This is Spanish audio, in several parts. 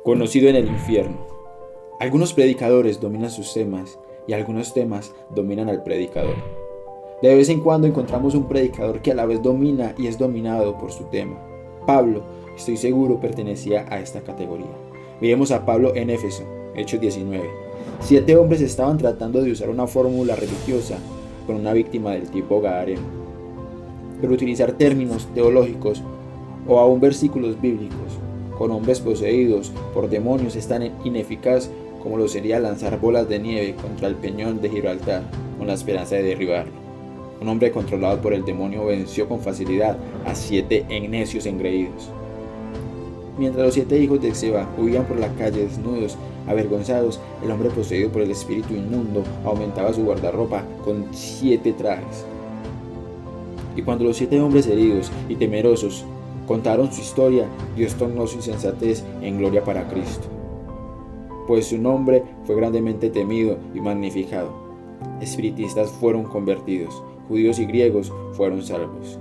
Conocido en el infierno. Algunos predicadores dominan sus temas y algunos temas dominan al predicador. De vez en cuando encontramos un predicador que a la vez domina y es dominado por su tema. Pablo, estoy seguro, pertenecía a esta categoría. Miremos a Pablo en Éfeso, Hechos 19. 7 hombres estaban tratando de usar una fórmula religiosa con una víctima del tipo gadareno. Pero utilizar términos teológicos o aún versículos bíblicos con hombres poseídos por demonios es tan ineficaz como lo sería lanzar bolas de nieve contra el peñón de Gibraltar con la esperanza de derribarlo. Un hombre controlado por el demonio venció con facilidad a 7 necios engreídos. Mientras los 7 hijos de Seba huían por la calle desnudos, avergonzados, el hombre poseído por el espíritu inmundo aumentaba su guardarropa con 7 trajes. Y cuando los 7 hombres heridos y temerosos contaron su historia, Dios tornó su insensatez en gloria para Cristo, pues su nombre fue grandemente temido y magnificado. Espiritistas fueron convertidos, judíos y griegos fueron salvos.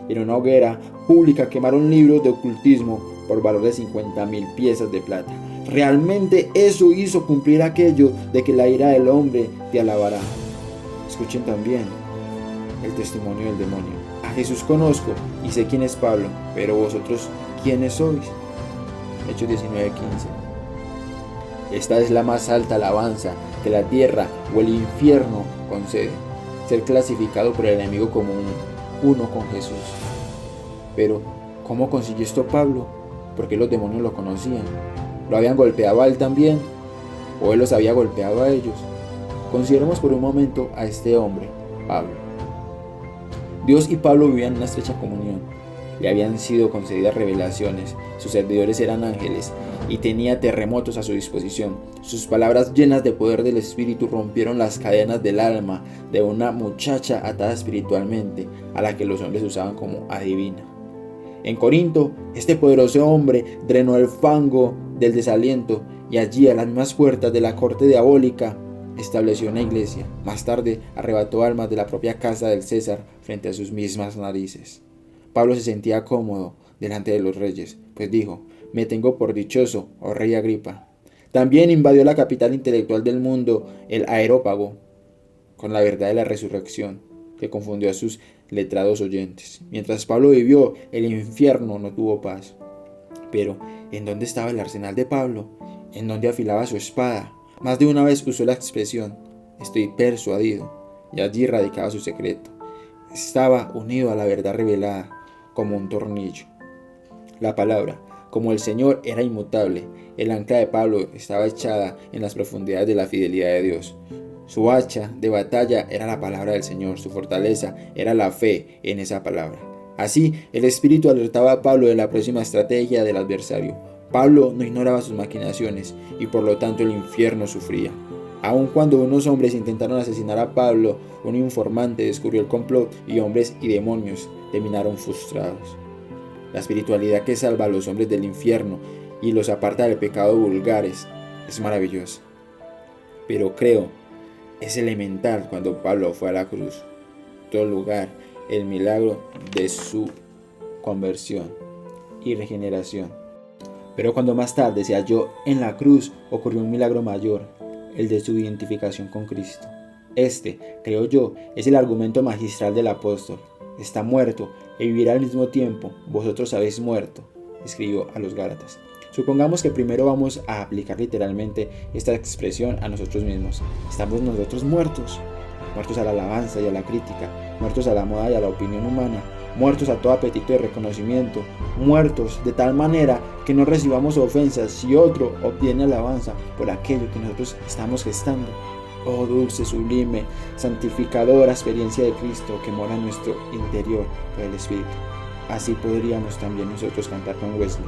En una hoguera pública quemaron libros de ocultismo por valor de 50,000 piezas de plata. Realmente eso hizo cumplir aquello de que la ira del hombre te alabará. Escuchen también el testimonio del demonio. A Jesús conozco y sé quién es Pablo, pero vosotros, ¿quiénes sois? Hechos 19:15. Esta es la más alta alabanza que la tierra o el infierno concede, ser clasificado por el enemigo como uno con Jesús. Pero, ¿cómo consiguió esto Pablo? Porque los demonios lo conocían. ¿Lo habían golpeado a él también? ¿O él los había golpeado a ellos? Consideremos por un momento a este hombre, Pablo. Dios y Pablo vivían en una estrecha comunión. Le habían sido concedidas revelaciones, sus servidores eran ángeles y tenía terremotos a su disposición. Sus palabras llenas de poder del Espíritu rompieron las cadenas del alma de una muchacha atada espiritualmente, a la que los hombres usaban como adivina. En Corinto, este poderoso hombre drenó el fango del desaliento y allí, a las mismas puertas de la corte diabólica, estableció una iglesia. Más tarde arrebató almas de la propia casa del César frente a sus mismas narices. Pablo se sentía cómodo delante de los reyes, pues dijo: me tengo por dichoso, oh rey Agripa. También invadió la capital intelectual del mundo, el Areópago, con la verdad de la resurrección, que confundió a sus letrados oyentes. Mientras Pablo vivió, el infierno no tuvo paz. Pero, ¿en dónde estaba el arsenal de Pablo? ¿En dónde afilaba su espada? Más de una vez usó la expresión: estoy persuadido, y allí radicaba su secreto. Estaba unido a la verdad revelada, como un tornillo. La palabra, como el Señor, era inmutable. El ancla de Pablo estaba echada en las profundidades de la fidelidad de Dios. Su hacha de batalla era la palabra del Señor, su fortaleza era la fe en esa palabra. Así, el Espíritu alertaba a Pablo de la próxima estrategia del adversario. Pablo no ignoraba sus maquinaciones y por lo tanto el infierno sufría. Aun cuando unos hombres intentaron asesinar a Pablo, un informante descubrió el complot y hombres y demonios terminaron frustrados. La espiritualidad que salva a los hombres del infierno y los aparta del pecado vulgares es maravillosa. Pero creo, es elemental cuando Pablo fue a la cruz. Todo lugar, el milagro de su conversión y regeneración. Pero cuando más tarde se halló en la cruz, ocurrió un milagro mayor, el de su identificación con Cristo. Este, creo yo, es el argumento magistral del apóstol. Está muerto y vivirá al mismo tiempo. Vosotros habéis muerto, escribió a los Gálatas. Supongamos que primero vamos a aplicar literalmente esta expresión a nosotros mismos. ¿Estamos nosotros muertos? Muertos a la alabanza y a la crítica, muertos a la moda y a la opinión humana, muertos a todo apetito de reconocimiento, muertos de tal manera que no recibamos ofensas si otro obtiene alabanza por aquello que nosotros estamos gestando. Oh dulce, sublime, santificadora experiencia de Cristo que mora en nuestro interior por el Espíritu. Así podríamos también nosotros cantar con Wesley: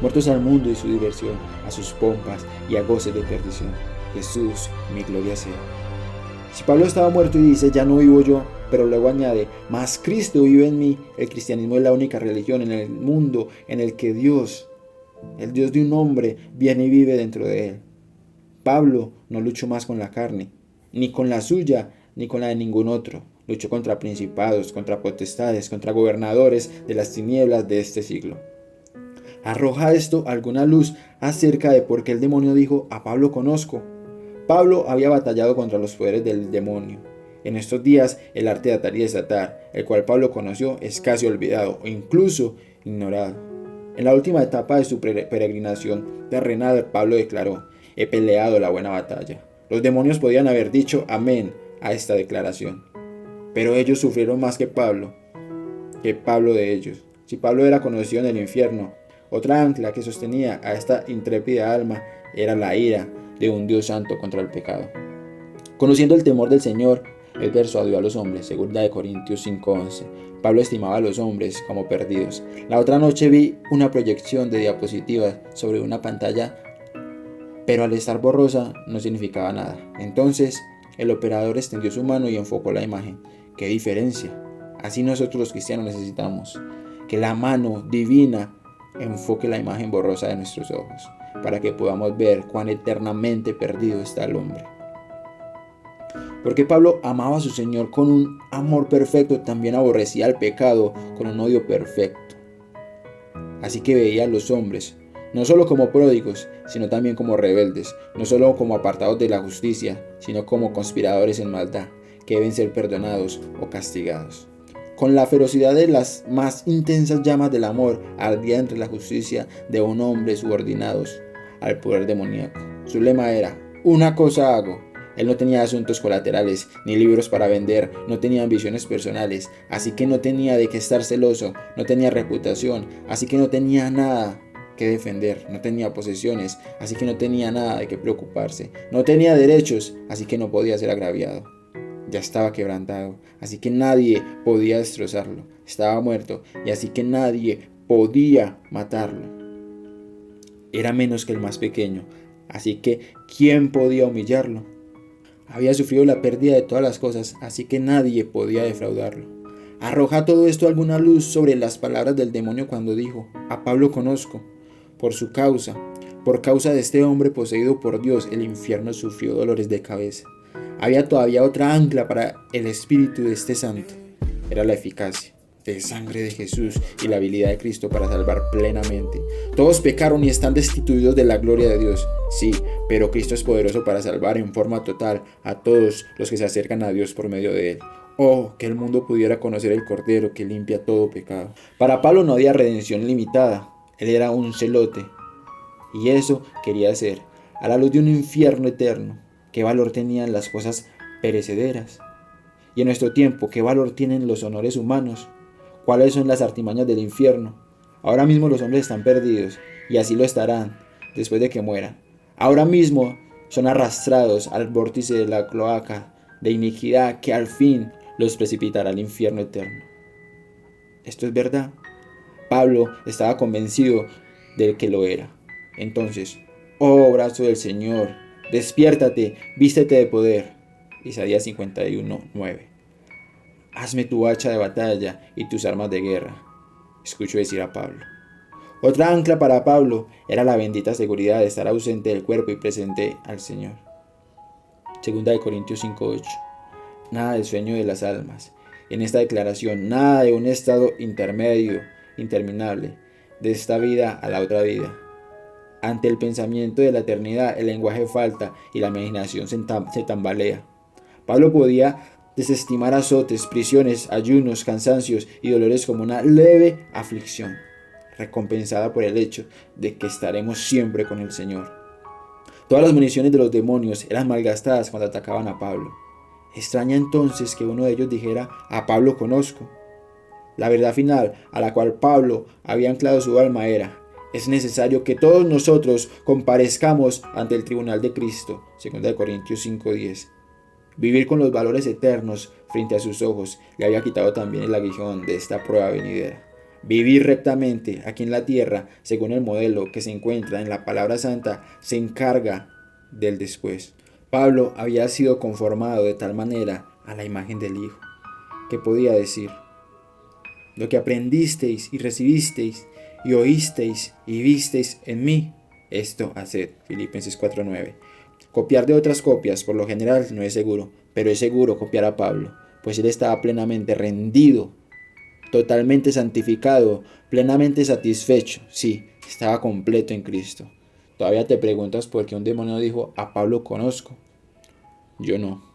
muertos al mundo y su diversión, a sus pompas y a goces de perdición. Jesús, mi gloria sea. Si Pablo estaba muerto y dice: ya no vivo yo, pero luego añade: mas Cristo vive en mí, el cristianismo es la única religión en el mundo en el que Dios, el Dios de un hombre, viene y vive dentro de él. Pablo no luchó más con la carne, ni con la suya, ni con la de ningún otro. Luchó contra principados, contra potestades, contra gobernadores de las tinieblas de este siglo. ¿Arroja esto alguna luz acerca de por qué el demonio dijo: a Pablo conozco? Pablo había batallado contra los poderes del demonio. En estos días el arte de atar y desatar, el cual Pablo conoció, es casi olvidado o incluso ignorado. En la última etapa de su peregrinación terrenal, Pablo declaró: he peleado la buena batalla. Los demonios podían haber dicho amén a esta declaración, pero ellos sufrieron más que Pablo de ellos. Si Pablo era conocido en el infierno, otra ancla que sostenía a esta intrépida alma era la ira de un Dios santo contra el pecado. Conociendo el temor del Señor, él persuadió a los hombres, 2 Corintios 5:11. Pablo estimaba a los hombres como perdidos. La otra noche vi una proyección de diapositivas sobre una pantalla, pero al estar borrosa no significaba nada. Entonces el operador extendió su mano y enfocó la imagen. ¡Qué diferencia! Así nosotros los cristianos necesitamos que la mano divina enfoque la imagen borrosa de nuestros ojos, para que podamos ver cuán eternamente perdido está el hombre. Porque Pablo amaba a su Señor con un amor perfecto, también aborrecía el pecado con un odio perfecto. Así que veía a los hombres no solo como pródigos, sino también como rebeldes, no solo como apartados de la justicia, sino como conspiradores en maldad, que deben ser perdonados o castigados. Con la ferocidad de las más intensas llamas del amor, ardía entre la justicia de un hombre subordinados al poder demoníaco. Su lema era: una cosa hago. Él no tenía asuntos colaterales, ni libros para vender, no tenía ambiciones personales, así que no tenía de qué estar celoso, no tenía reputación, así que no tenía nada que defender, no tenía posesiones, así que no tenía nada de qué preocuparse, no tenía derechos, así que no podía ser agraviado. Ya estaba quebrantado, así que nadie podía destrozarlo, estaba muerto, y así que nadie podía matarlo. Era menos que el más pequeño, así que ¿quién podía humillarlo? Había sufrido la pérdida de todas las cosas, así que nadie podía defraudarlo. ¿Arroja todo esto alguna luz sobre las palabras del demonio cuando dijo: a Pablo conozco? Por su causa, por causa de este hombre poseído por Dios, el infierno sufrió dolores de cabeza. Había todavía otra ancla para el espíritu de este santo. Era la eficacia de sangre de Jesús y la habilidad de Cristo para salvar plenamente. Todos pecaron y están destituidos de la gloria de Dios. Sí, pero Cristo es poderoso para salvar en forma total a todos los que se acercan a Dios por medio de Él. Oh, que el mundo pudiera conocer el Cordero que limpia todo pecado. Para Pablo no había redención limitada. Él era un celote. Y eso quería hacer. A la luz de un infierno eterno, ¿qué valor tenían las cosas perecederas? Y en nuestro tiempo, ¿qué valor tienen los honores humanos? ¿Cuáles son las artimañas del infierno? Ahora mismo los hombres están perdidos, y así lo estarán después de que mueran. Ahora mismo son arrastrados al vórtice de la cloaca de iniquidad que al fin los precipitará al infierno eterno. ¿Esto es verdad? Pablo estaba convencido de que lo era. Entonces, oh brazo del Señor, despiértate, vístete de poder. Isaías 51:9. Hazme tu hacha de batalla y tus armas de guerra, escucho decir a Pablo. Otra ancla para Pablo era la bendita seguridad de estar ausente del cuerpo y presente al Señor. 2 Corintios 5:8. Nada del sueño de las almas. En esta declaración, nada de un estado intermedio, interminable, de esta vida a la otra vida. Ante el pensamiento de la eternidad, el lenguaje falta y la imaginación se tambalea. Pablo podía desestimar azotes, prisiones, ayunos, cansancios y dolores como una leve aflicción, recompensada por el hecho de que estaremos siempre con el Señor. Todas las municiones de los demonios eran malgastadas cuando atacaban a Pablo. Extraña entonces que uno de ellos dijera: a Pablo conozco. La verdad final a la cual Pablo había anclado su alma era: es necesario que todos nosotros comparezcamos ante el tribunal de Cristo. 2 Corintios 5:10. Vivir con los valores eternos frente a sus ojos le había quitado también el aguijón de esta prueba venidera. Vivir rectamente aquí en la tierra, según el modelo que se encuentra en la palabra santa, se encarga del después. Pablo había sido conformado de tal manera a la imagen del Hijo, que podía decir: lo que aprendisteis y recibisteis y oísteis y visteis en mí, esto haced. Filipenses 4:9. Copiar de otras copias por lo general no es seguro, pero es seguro copiar a Pablo, pues él estaba plenamente rendido, totalmente santificado, plenamente satisfecho, sí, estaba completo en Cristo. Todavía te preguntas por qué un demonio dijo: a Pablo conozco, yo no.